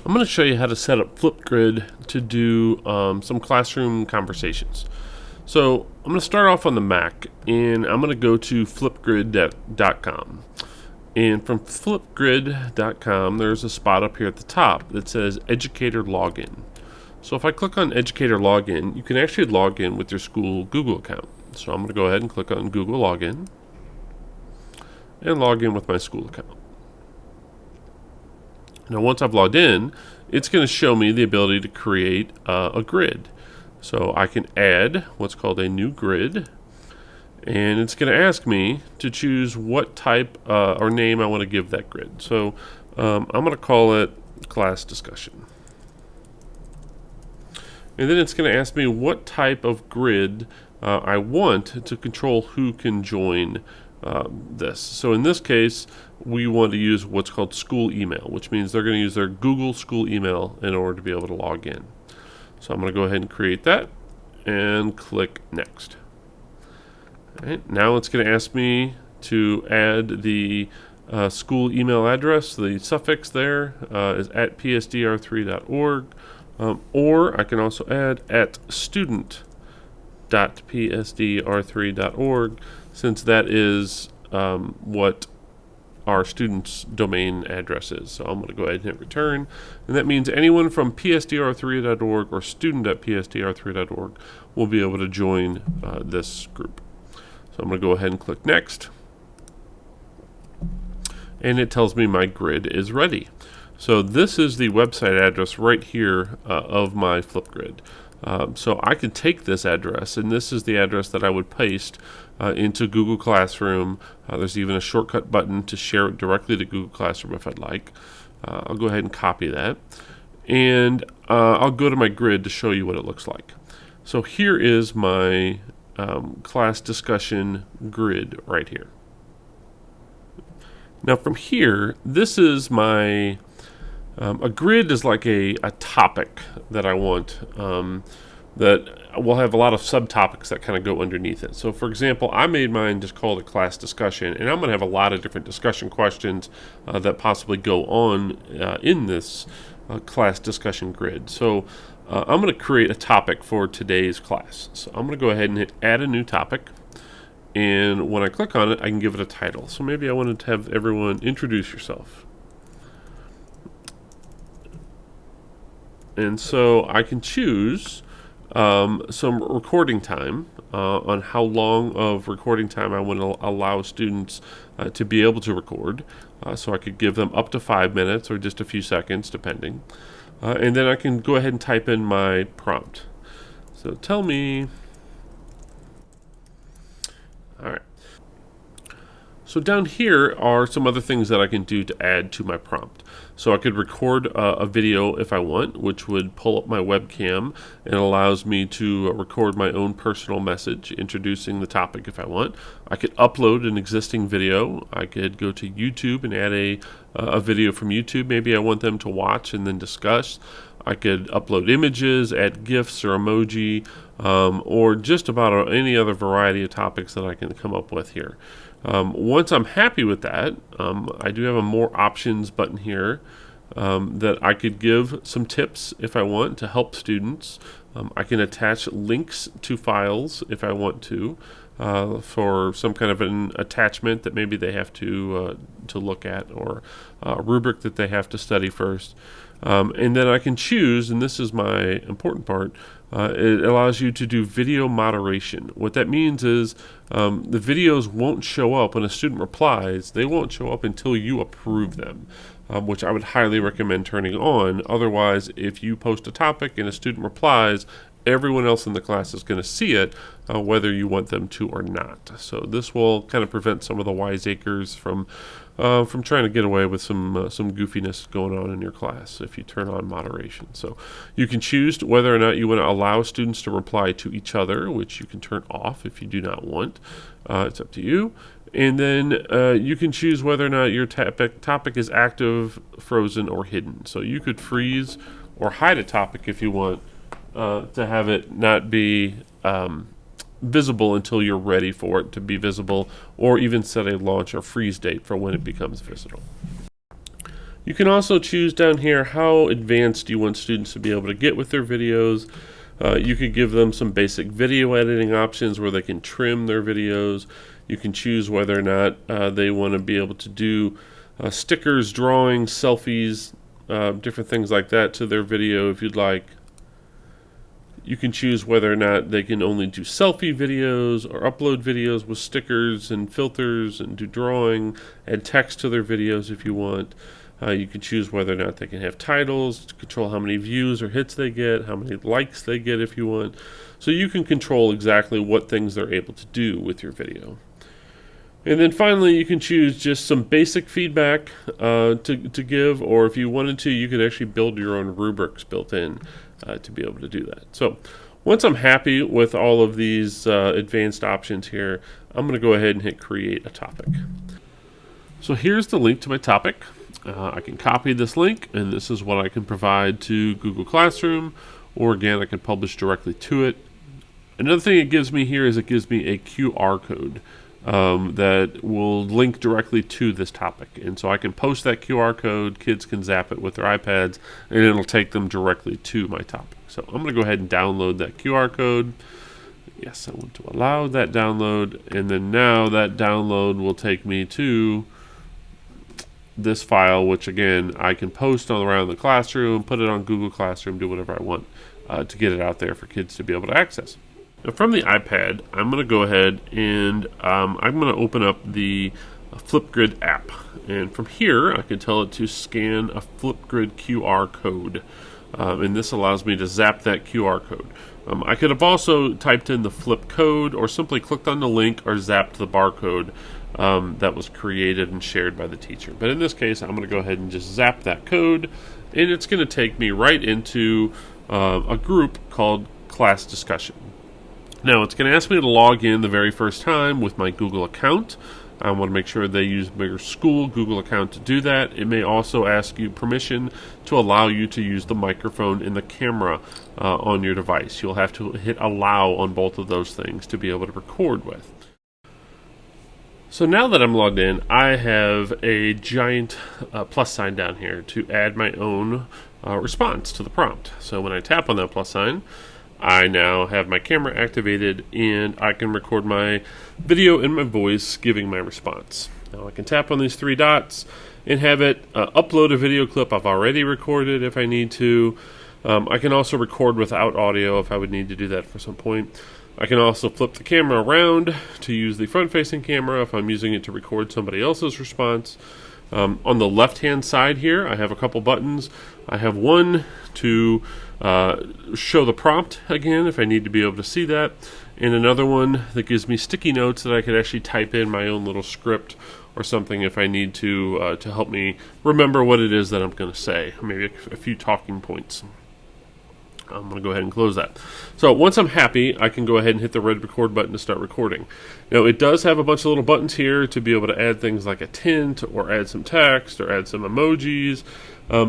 I'm going to show you how to set up Flipgrid to do some classroom conversations. So I'm going to start off on the Mac, and I'm going to go to flipgrid.com. And from flipgrid.com, there's a spot up here at the top that says Educator Login. So if I click on Educator Login, you can actually log in with your school Google account. So I'm going to go ahead and click on Google Login and log in with my school account. Now once I've logged in, it's going to show me the ability to create a grid. So I can add what's called a new grid, and it's going to ask me to choose what type or name I want to give that grid. So I'm going to call it class discussion. And then it's going to ask me what type of grid I want to control who can join this. So in this case, we want to use what's called school email, which means they're going to use their Google school email in order to be able to log in. So I'm going to go ahead and create that and click next. All right, now it's going to ask me to add the school email address. The suffix there is at psdr3.org, or I can also add at student.psdr3.org, since that is what our student's domain address is. So I'm going to go ahead and hit return, and that means anyone from psdr3.org or student.psdr3.org will be able to join this group. So I'm going to go ahead and click next, and it tells me my grid is ready. So this is the website address right here of my Flipgrid. So I can take this address, and this is the address that I would paste into Google Classroom. There's even a shortcut button to share it directly to Google Classroom if I'd like. I'll go ahead and copy that, and I'll go to my grid to show you what it looks like. So here is my class discussion grid right here. Now from here, this is my a grid is like a topic that I want that will have a lot of subtopics that kind of go underneath it. So for example, I made mine just called a class discussion, and I'm going to have a lot of different discussion questions that possibly go on in this class discussion grid. So I'm going to create a topic for today's class. So I'm going to go ahead and hit add a new topic, and when I click on it, I can give it a title. So maybe I wanted to have everyone introduce yourself. And so I can choose some recording time on how long of recording time I want to allow students to be able to record. So I could give them up to 5 minutes or just a few seconds, depending. And then I can go ahead and type in my prompt. So tell me. All right. So down here are some other things that I can do to add to my prompt. So I could record a video if I want, which would pull up my webcam and allows me to record my own personal message introducing the topic if I want. I could upload an existing video. I could go to YouTube and add a video from YouTube. Maybe I want them to watch and then discuss. I could upload images, add GIFs or emoji, or just about any other variety of topics that I can come up with here. Once I'm happy with that, I do have a more options button here that I could give some tips if I want to help students. I can attach links to files if I want to for some kind of an attachment that maybe they have to look at, or a rubric that they have to study first. And then I can choose, and this is my important part, it allows you to do video moderation. What that means is the videos won't show up when a student replies. They won't show up until you approve them, which I would highly recommend turning on. Otherwise, if you post a topic and a student replies, everyone else in the class is going to see it, whether you want them to or not. So this will kind of prevent some of the wiseacres from trying to get away with some goofiness going on in your class if you turn on moderation. So you can choose whether or not you want to allow students to reply to each other, which you can turn off if you do not want. It's up to you. And then you can choose whether or not your topic is active, frozen, or hidden. So you could freeze or hide a topic if you want to have it not be visible until you're ready for it to be visible, or even set a launch or freeze date for when it becomes visible. You can also choose down here how advanced you want students to be able to get with their videos. You could give them some basic video editing options where they can trim their videos. You can choose whether or not they want to be able to do stickers, drawings, selfies, different things like that to their video if you'd like. You can choose whether or not they can only do selfie videos or upload videos with stickers and filters and do drawing, add text to their videos if you want. You can choose whether or not they can have titles, control how many views or hits they get, how many likes they get if you want. So you can control exactly what things they're able to do with your video. And then finally, you can choose just some basic feedback to give, or if you wanted to, you could actually build your own rubrics built in to be able to do that. So once I'm happy with all of these advanced options here, I'm going to go ahead and hit create a topic. So here's the link to my topic. I can copy this link, and this is what I can provide to Google Classroom, or again, I can publish directly to it. Another thing it gives me here is it gives me a QR code that will link directly to this topic. And so I can post that QR code, kids can zap it with their iPads, and it'll take them directly to my topic. So I'm going to go ahead and download that QR code. Yes, I want to allow that download, and then now that download will take me to this file, which again, I can post all around the classroom, put it on Google Classroom, do whatever I want to get it out there for kids to be able to access. Now from the iPad, I'm going to go ahead and I'm going to open up the Flipgrid app. And from here, I can tell it to scan a Flipgrid QR code. And this allows me to zap that QR code. I could have also typed in the flip code or simply clicked on the link or zapped the barcode that was created and shared by the teacher. But in this case, I'm going to go ahead and just zap that code, and it's going to take me right into a group called Class Discussion. Now, it's going to ask me to log in the very first time with my Google account. I want to make sure they use your school Google account to do that. It may also ask you permission to allow you to use the microphone and the camera on your device. You'll have to hit allow on both of those things to be able to record with. So now that I'm logged in, I have a giant plus sign down here to add my own response to the prompt. So when I tap on that plus sign, I now have my camera activated and I can record my video and my voice giving my response. Now I can tap on these three dots and have it upload a video clip I've already recorded if I need to. I can also record without audio if I would need to do that for some point. I can also flip the camera around to use the front-facing camera if I'm using it to record somebody else's response. On the left-hand side here, I have a couple buttons. I have one to show the prompt again if I need to be able to see that, and another one that gives me sticky notes that I could actually type in my own little script or something if I need to help me remember what it is that I'm going to say, maybe a few talking points. I'm going to go ahead and close that. So once I'm happy, I can go ahead and hit the red record button to start recording. Now it does have a bunch of little buttons here to be able to add things like a tint or add some text or add some emojis.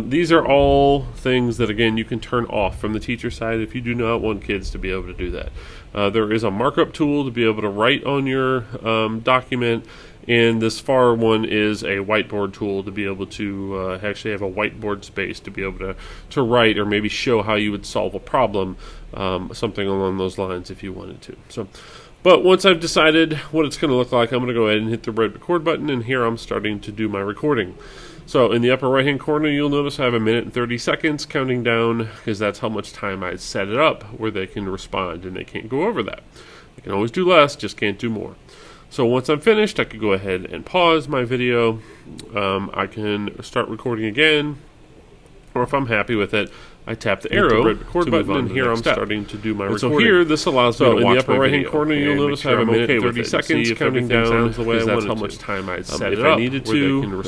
These are all things that, again, you can turn off from the teacher side if you do not want kids to be able to do that. There is a markup tool to be able to write on your document, and this far one is a whiteboard tool to be able to actually have a whiteboard space to be able to write or maybe show how you would solve a problem, something along those lines if you wanted to. But once I've decided what it's going to look like, I'm going to go ahead and hit the red record button, and here I'm starting to do my recording. So in the upper right hand corner, you'll notice I have 1 minute and 30 seconds counting down, because that's how much time I set it up where they can respond, and they can't go over that. They can always do less, just can't do more. So once I'm finished, I could go ahead and pause my video. I can start recording again, or if I'm happy with it, I tap the arrow, the red record button, and here I'm starting to do my recording. So here, this allows me to watch my video. In the upper right-hand corner, you'll notice I have 1 minute and 30 seconds counting down, because that's how much time I'd set it up. If I needed to,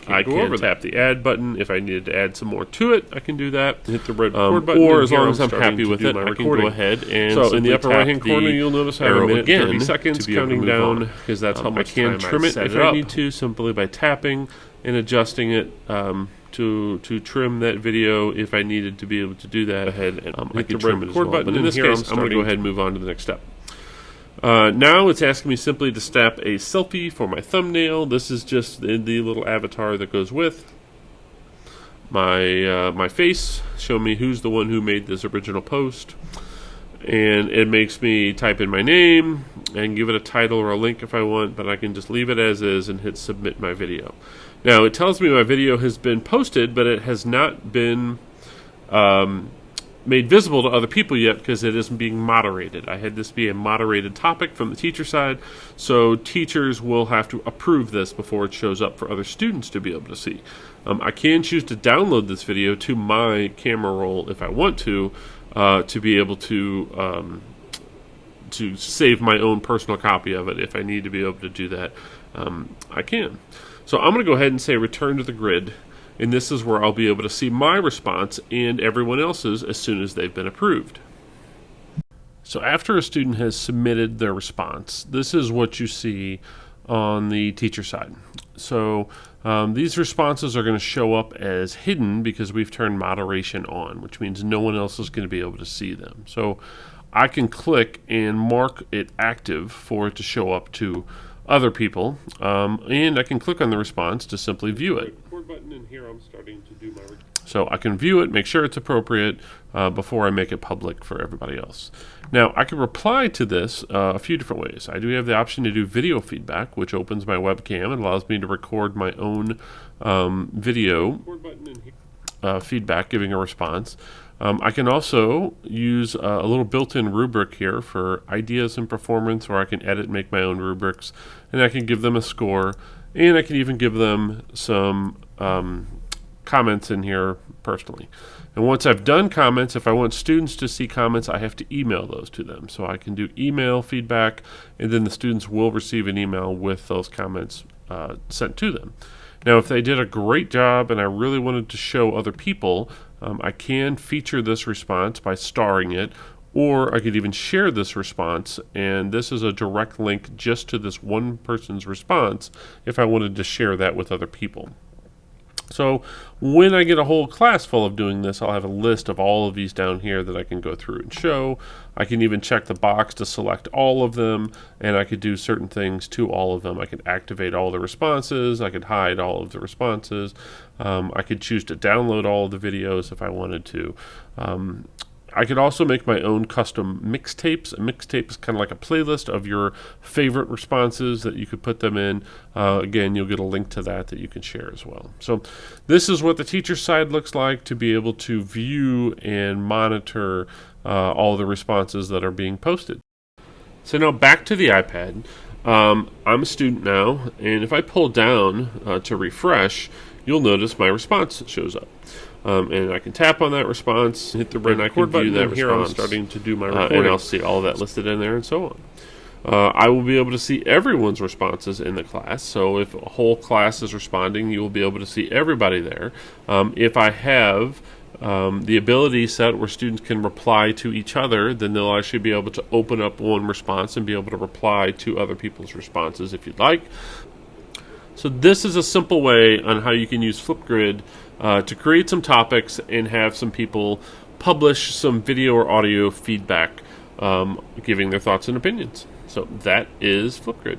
I can tap the add button. If I needed to add some more to it, I can do that. Hit the red record button, or as long as I'm happy with it, I can go ahead and so in the upper right-hand corner, you'll notice I have 1 minute and 30 seconds counting down, because that's how much time I trim it if I need to, simply by tapping and adjusting it to trim that video if I needed to be able to do that. Ahead and hit the red record button. But in this case, I'm going to go ahead and move on to the next step. Now it's asking me simply to snap a selfie for my thumbnail. This is just the little avatar that goes with. my face, show me who's the one who made this original post, and it makes me type in my name and give it a title or a link if I want, but I can just leave it as is and hit submit my video. Now it tells me my video has been posted, but it has not been made visible to other people yet because it isn't being moderated. I had this be a moderated topic from the teacher side, so teachers will have to approve this before it shows up for other students to be able to see. I can choose to download this video to my camera roll if I want to be able to save my own personal copy of it. If I need to be able to do that, I can. So I'm going to go ahead and say return to the grid, and this is where I'll be able to see my response and everyone else's as soon as they've been approved. So after a student has submitted their response, this is what you see on the teacher side. So these responses are going to show up as hidden because we've turned moderation on, which means no one else is going to be able to see them. So I can click and mark it active for it to show up to other people, and I can click on the response to simply view it. Record button, and here I'm starting to do my so I can view it, make sure it's appropriate before I make it public for everybody else. Now, I can reply to this a few different ways. I do have the option to do video feedback, which opens my webcam and allows me to record my own video feedback, giving a response. I can also use a little built-in rubric here for ideas and performance, where I can edit and make my own rubrics, and I can give them a score, and I can even give them some comments in here personally. And once I've done comments, if I want students to see comments, I have to email those to them. So I can do email feedback, and then the students will receive an email with those comments sent to them. Now, if they did a great job and I really wanted to show other people, I can feature this response by starring it, or I could even share this response, and this is a direct link just to this one person's response if I wanted to share that with other people. So when I get a whole class full of doing this, I'll have a list of all of these down here that I can go through and show. I can even check the box to select all of them, and I could do certain things to all of them. I could activate all the responses. I could hide all of the responses. I could choose to download all of the videos if I wanted to. I could also make my own custom mixtapes. A mixtape is kind of like a playlist of your favorite responses that you could put them in. Again, you'll get a link to that you can share as well. So this is what the teacher side looks like to be able to view and monitor all the responses that are being posted. So now back to the iPad. I'm a student now, and if I pull down to refresh, you'll notice my response shows up. And I can tap on that response, hit the red record button, that response. Here I'm starting to do my recording. And I'll see all that listed in there and so on. I will be able to see everyone's responses in the class. So if a whole class is responding, you will be able to see everybody there. If I have the ability set where students can reply to each other, then they'll actually be able to open up one response and be able to reply to other people's responses if you'd like. So this is a simple way on how you can use Flipgrid to create some topics and have some people publish some video or audio feedback, giving their thoughts and opinions. So that is Flipgrid.